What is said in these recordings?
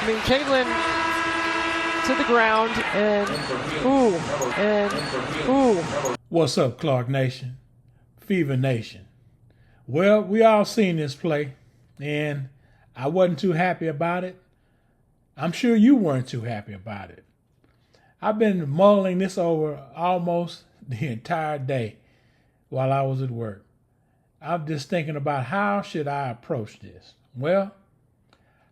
I mean, Caitlin to the ground and ooh. What's up, Clark Nation? Fever Nation. Well, we all seen this play, and I wasn't too happy about it. I'm sure you weren't too happy about it. I've been mulling this over almost the entire day while I was at work. I'm just thinking about how should I approach this. Well,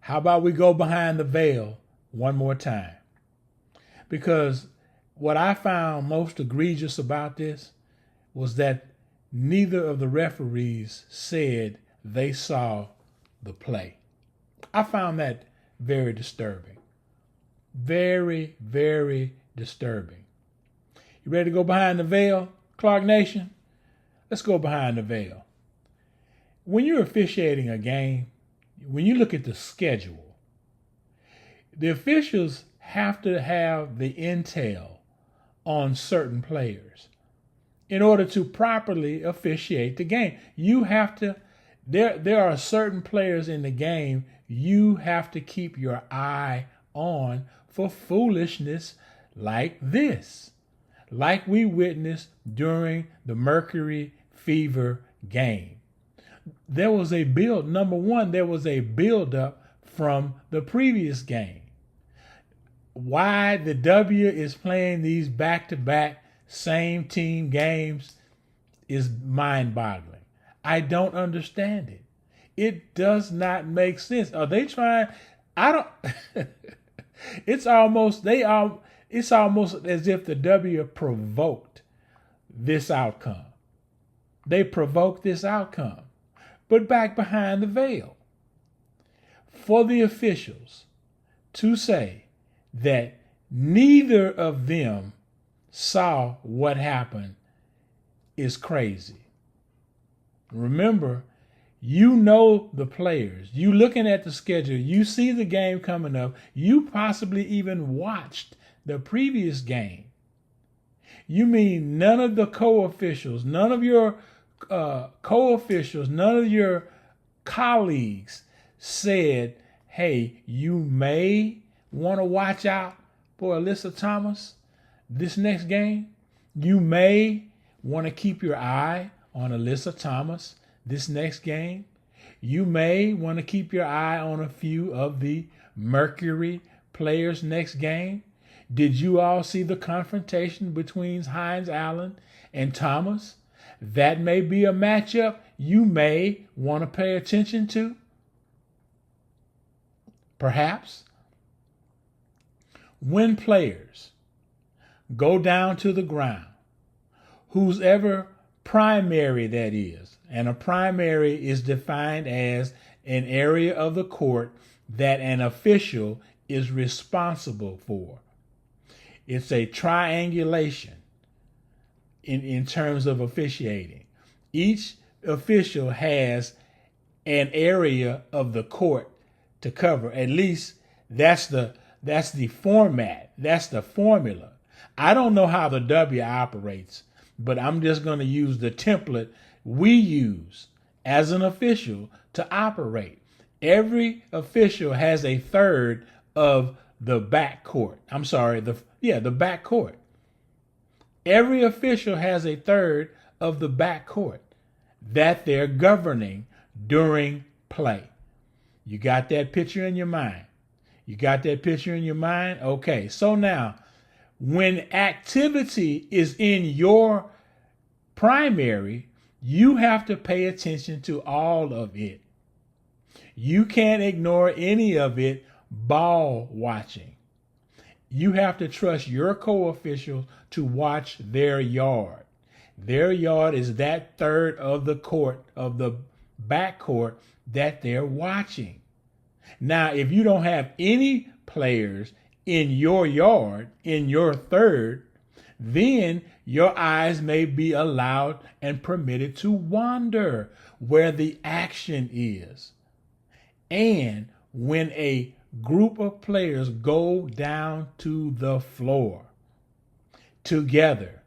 how about we go behind the veil one more time? Because what I found most egregious about this was that neither of the referees said they saw the play. I found that very disturbing. Very, very disturbing. You ready to go behind the veil, Clark Nation? Let's go behind the veil. When you're officiating a game, when you look at the schedule, the officials have to have the intel on certain players in order to properly officiate the game. You have to, there are certain players in the game you have to keep your eye on for foolishness like this, like we witnessed during the Mercury Fever game. There was a build. Number one, there was a build up from the previous game. Why the W is playing these back-to-back same team games is mind-boggling. I don't understand it. It does not make sense. Are they trying? I don't. It's almost as if the W provoked this outcome. They provoked this outcome. But back behind the veil, for the officials to say that neither of them saw what happened is crazy. Remember, you know the players. You looking at the schedule. You see the game coming up. You possibly even watched the previous game. You mean none of the co-officials, none of your co-officials, none of your colleagues said, hey, you may want to watch out for Alyssa Thomas this next game. You may want to keep your eye on Alyssa Thomas this next game. You may want to keep your eye on a few of the Mercury players next game. Did you all see the confrontation between Hines Allen and Thomas? That may be a matchup you may want to pay attention to. Perhaps. When players go down to the ground, whose ever primary that is, and a primary is defined as an area of the court that an official is responsible for. It's a triangulation in terms of officiating. Each official has an area of the court to cover. At least that's the format. That's the formula. I don't know how the W operates, but I'm just going to use the template we use as an official to operate. Every official has a third of the back court. The back court. Every official has a third of the back court that they're governing during play. You got that picture in your mind? Okay, so now, when activity is in your primary, you have to pay attention to all of it. You can't ignore any of it ball watching. You have to trust your co-officials to watch their yard. Their yard is that third of the court, of the back court, that they're watching. Now, if you don't have any players in your yard, in your third, then your eyes may be allowed and permitted to wander where the action is. And when a group of players go down to the floor together,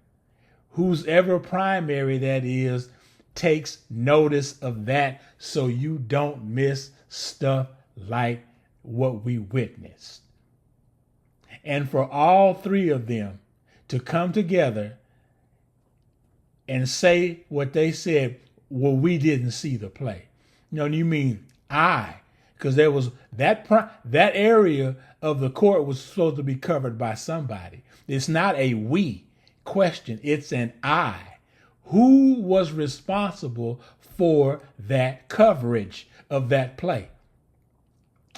whoever primary that is takes notice of that so you don't miss stuff like what we witnessed. And for all three of them to come together and say what they said, well, we didn't see the play. You mean because there was that area of the court was supposed to be covered by somebody. It's not a we question, it's an I. Who was responsible for that coverage of that play?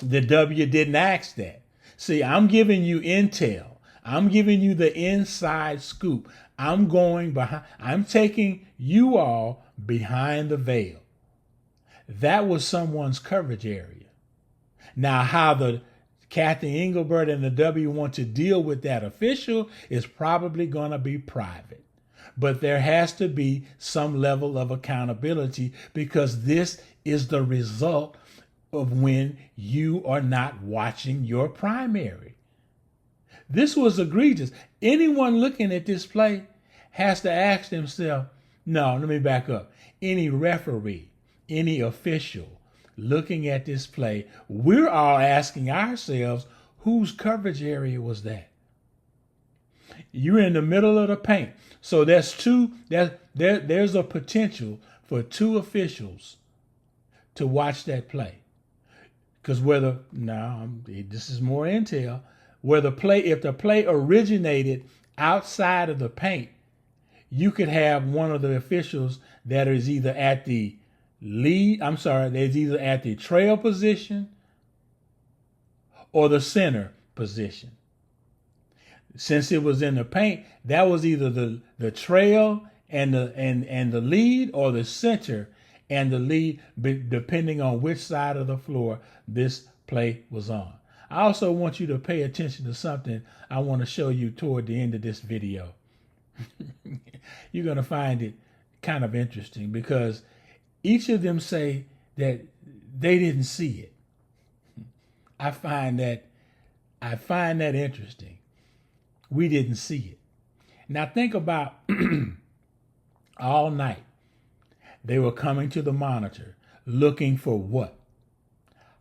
The W didn't ask that. See, I'm giving you intel. I'm giving you the inside scoop. I'm taking you all behind the veil. That was someone's coverage area. Now, how the Kathy Engelbert and the W want to deal with that official is probably going to be private. But there has to be some level of accountability, because this is the result of when you are not watching your primary. This was egregious. Anyone looking at this play has to ask themselves, no, let me back up. Any referee, any official looking at this play, we're all asking ourselves, whose coverage area was that? You're in the middle of the paint. So there's a potential for two officials to watch that play. Because this is more intel, if the play originated outside of the paint, you could have one of the officials that is either at the there's either at the trail position or the center position. Since it was in the paint, that was either the trail and the lead, or the center and the lead, depending on which side of the floor this play was on. I also want you to pay attention to something I want to show you toward the end of this video. You're going to find it kind of interesting, because each of them say that they didn't see it. I find that interesting. We didn't see it. Now think about all night they were coming to the monitor looking for what?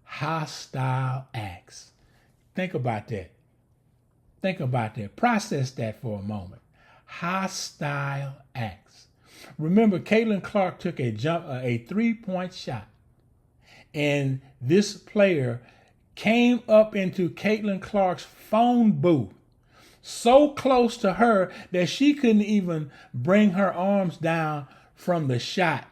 Hostile acts. Think about that. Process that for a moment. Hostile acts. Remember, Caitlin Clark took a 3-point shot, and this player came up into Caitlin Clark's phone booth so close to her that she couldn't even bring her arms down from the shot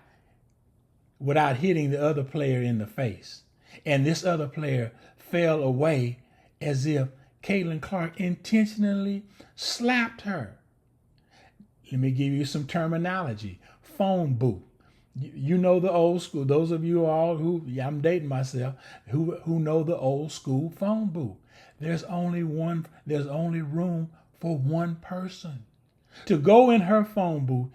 without hitting the other player in the face. And this other player fell away as if Caitlin Clark intentionally slapped her. Let me give you some terminology. Phone booth. You know the old school. Those of you all I'm dating myself, who know the old school phone booth. There's only room for one person. To go in her phone booth,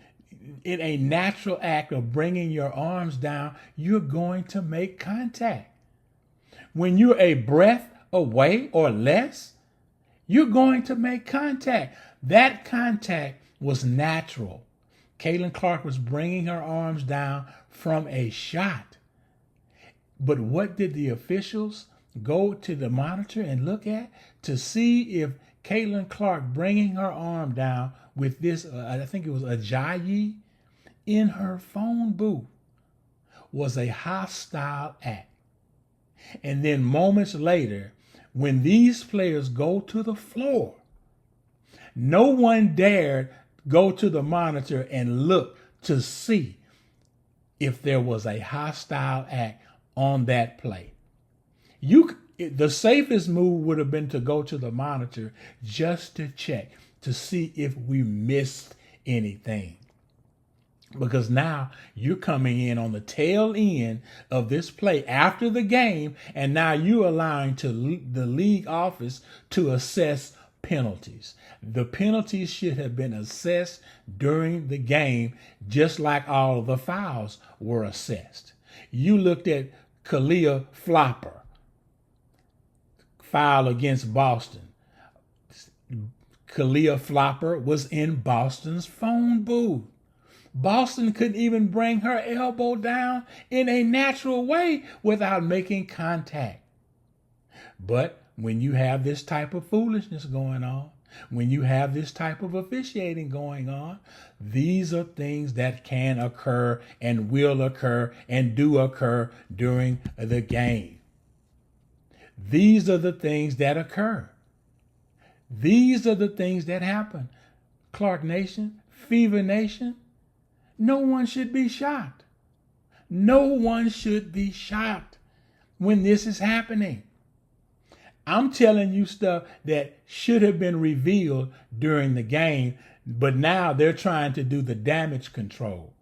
in a natural act of bringing your arms down, you're going to make contact. When you're a breath away or less, you're going to make contact. That contact was natural. Caitlin Clark was bringing her arms down from a shot. But what did the officials go to the monitor and look at to see if Caitlin Clark bringing her arm down with this, I think it was Ajayi, in her phone booth, was a hostile act? And then moments later, when these players go to the floor, no one dared go to the monitor and look to see if there was a hostile act on that play. The safest move would have been to go to the monitor just to check to see if we missed anything. Because now you're coming in on the tail end of this play after the game, and now you're allowing the league office to assess penalties. The penalties should have been assessed during the game, just like all of the fouls were assessed. You looked at Kalia Flopper, foul against Boston. Kalia Flopper was in Boston's phone booth. Boston couldn't even bring her elbow down in a natural way without making contact. But when you have this type of foolishness going on, when you have this type of officiating going on, these are things that can occur and will occur and do occur during the game. These are the things that occur. These are the things that happen. Clark Nation, Fever Nation, no one should be shocked. No one should be shocked when this is happening. I'm telling you stuff that should have been revealed during the game, but now they're trying to do the damage control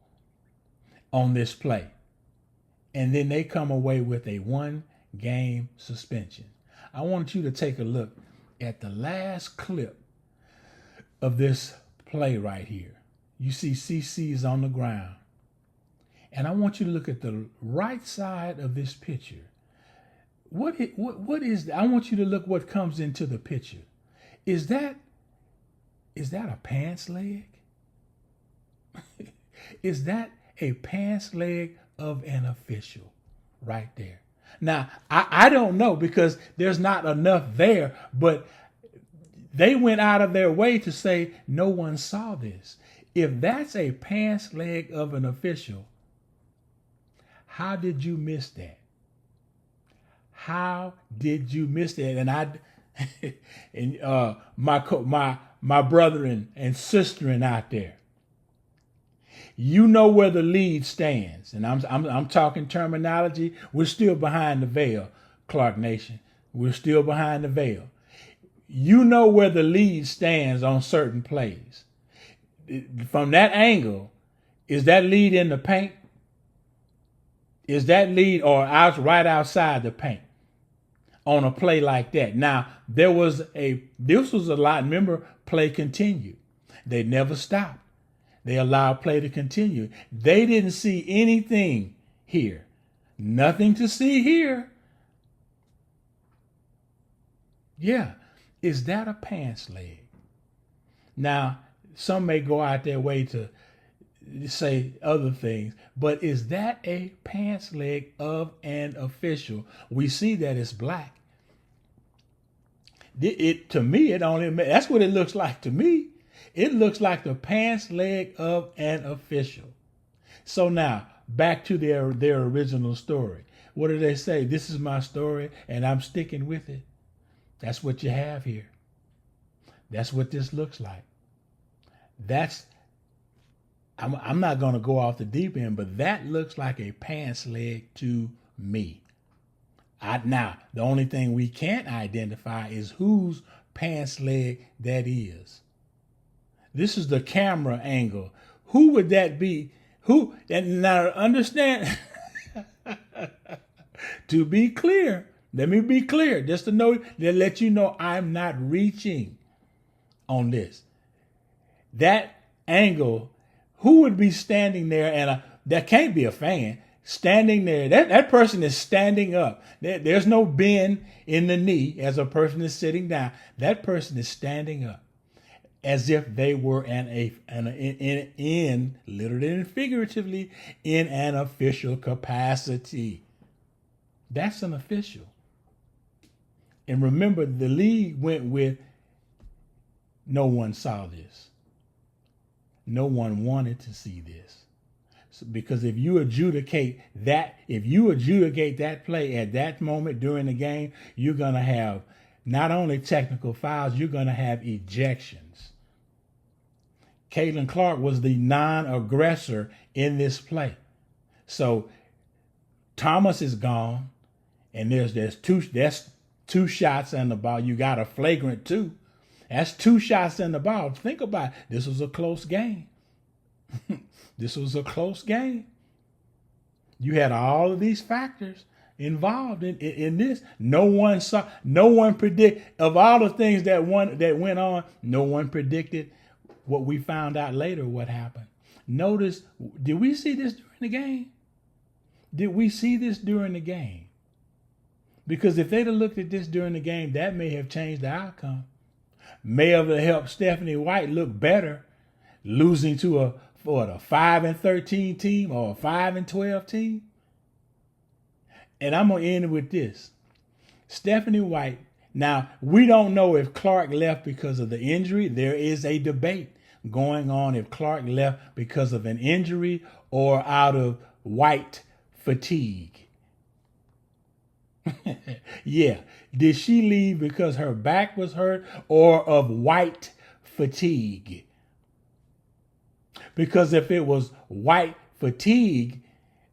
on this play. And then they come away with a 1-game suspension. I want you to take a look at the last clip of this play right here. You see CC's on the ground. And I want you to look at the right side of this picture. What is I want you to look what comes into the picture. Is that a pants leg? Is that a pants leg of an official right there? Now, I don't know because there's not enough there, but they went out of their way to say no one saw this. If that's a pants leg of an official, how did you miss that? How did you miss that? And my brethren and sisterin out there, you know where the lead stands, and I'm talking terminology. We're still behind the veil, Clark Nation. We're still behind the veil. You know where the lead stands on certain plays. From that angle, is that lead in the paint? Is that lead or right outside the paint on a play like that? Now, this was a lot. Remember, play continued. They never stopped. They allowed play to continue. They didn't see anything here. Nothing to see here. Yeah. Is that a pants leg? Now, some may go out their way to say other things, but is that a pants leg of an official? We see that it's black. To me, that's what it looks like to me. It looks like the pants leg of an official. So now, back to their original story. What do they say? This is my story, and I'm sticking with it. That's what you have here. That's what this looks like. I'm not going to go off the deep end, but that looks like a pants leg to me. Now, the only thing we can't identify is whose pants leg that is. This is the camera angle. Who would that be? Who? And now understand, to be clear, let me be clear, just to know, to let you know I'm not reaching on this. That angle, who would be standing there, and that can't be a fan, standing there. That person is standing up. There's no bend in the knee as a person is sitting down. That person is standing up as if they were literally and figuratively, in an official capacity. That's an official. And remember, the league went with no one saw this. No one wanted to see this. Because if you adjudicate that play at that moment during the game, you're going to have not only technical fouls, you're going to have ejections. Caitlin Clark was the non-aggressor in this play. So Thomas is gone, and that's two shots in the ball. You got a flagrant 2. That's 2 shots in the ball. Think about it. This was a close game. This was a close game. You had all of these factors involved in this. No one predicted, of all the things that went on, no one predicted what we found out later what happened. Notice, did we see this during the game? Did we see this during the game? Because if they'd have looked at this during the game, that may have changed the outcome. May have helped Stephanie White look better, losing to a 5-13 team or a 5-12 team. And I'm gonna end with this. Stephanie White. Now, we don't know if Clark left because of the injury. There is a debate going on if Clark left because of an injury or out of White fatigue. Yeah. Did she leave because her back was hurt or of White fatigue? Because if it was White fatigue,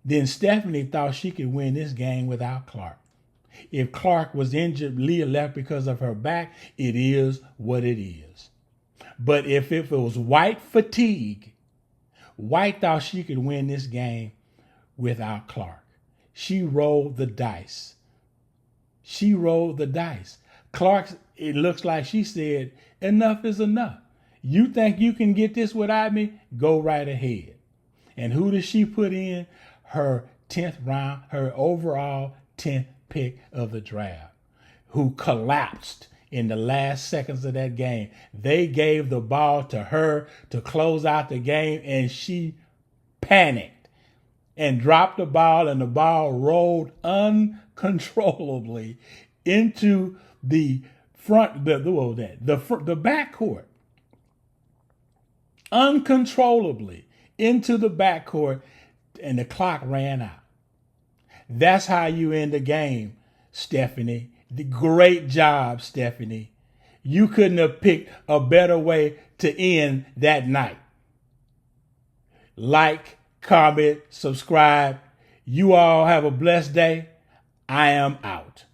then Stephanie thought she could win this game without Clark. If Clark was injured, Leah left because of her back, it is what it is. But if it was White fatigue, White thought she could win this game without Clark. She rolled the dice. She rolled the dice. Clark, it looks like she said, enough is enough. You think you can get this without me? Go right ahead. And who does she put in? Her 10th round, her overall 10th pick of the draft, who collapsed in the last seconds of that game. They gave the ball to her to close out the game, and she panicked and dropped the ball, and the ball rolled uncontrollably into the front, the backcourt. Uncontrollably into the backcourt, and the clock ran out. That's how you end the game, Stephanie. Great job, Stephanie. You couldn't have picked a better way to end that night. Like, comment, subscribe. You all have a blessed day. I am out.